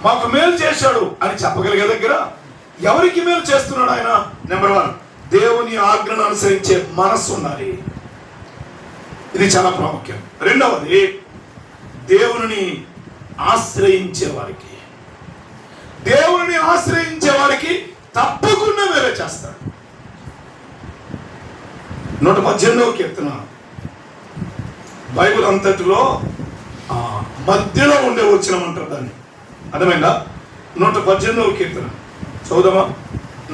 మాకు మేలు చేశాడు అని చెప్పగలిగే దగ్గర ఎవరికి మేలు చేస్తున్నాడు ఆయన? నెంబర్ 1, దేవుని ఆజ్ఞను అనుసరించే మనస్సు ఉండాలి. ఇది చాలా ప్రాముఖ్యం. రెండవది, దేవుని ఆశ్రయించే వారికి, దేవుని ఆశ్రయించే వారికి తప్పకుండా మేలు చేస్తాడు. 118వ కీర్తన బైబిల్ అంతటిలో మధ్యలో ఉండే వచనం అంటారు దాన్ని. అర్థమైందా? 118వ కీర్తన చదువుదామా?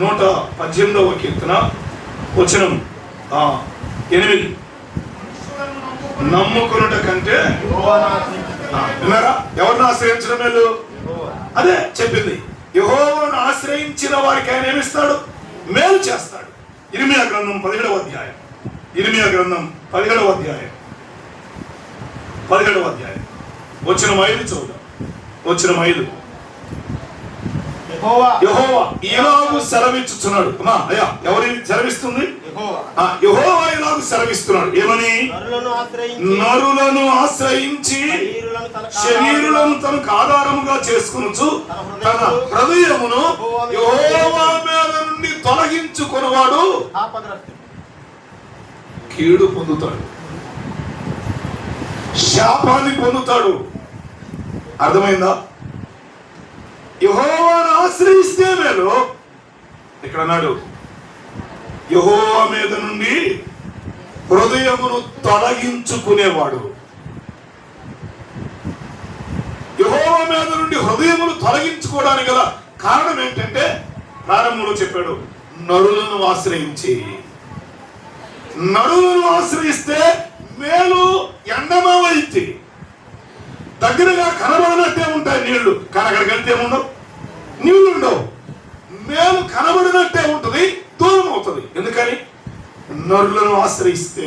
118వ కీర్తన వచనం 8. నమ్ముకునుట కంటే విన్నారా? ఎవరిని ఆశ్రయించడం మేలు? అదే చెప్పింది. యెహోవాను ఆశ్రయించిన వారికి ఆయన ఏమిస్తాడు? మేలు చేస్తాడు. ఇర్మియా గ్రంథం 17వ అధ్యాయం. ఇర్మియా గ్రంథం 17వ అధ్యాయం వచనం 5 చూద్దాం. వచనం 5. యెహోవా ఇలాగు సెలవిచ్చుచున్నాడు. అయ్యా, ఎవరిని సెలవిస్తుంది? యెహోవా ఇలాగు సెలవిస్తున్నాడు. ఏమని? నరులను ఆశ్రయించి శరీరులను తనకు ఆధారముగా చేసుకొనుచు తన హృదయమును యెహోవా మీద నుండి తొలగించుకొనువాడు కీడు పొందుతాడు, శాపాన్ని పొందుతాడు. అర్థమైందా? యెహోవాను ఆశ్రయిస్తే మేలు. ఇక్కడ అన్నాడు, యెహోవా మీద నుండి హృదయమును తొలగించుకునేవాడు. యెహోవా మీద నుండి హృదయమును తొలగించుకోవడానికి గల కారణం ఏంటంటే, ప్రారంభంలో చెప్పాడు, నరులను ఆశ్రయించి. నరులను ఆశ్రయిస్తే మేలు ఎండమావైతే దగ్గరగా కనబడినట్టే ఉంటాయి నీళ్లు, కానీ అక్కడికి వెళ్తే ఏముండవు, నీళ్లు ఉండవు. మేలు కనబడినట్టే ఉంటుంది, దూరం అవుతుంది. ఎందుకని? నరులను ఆశ్రయిస్తే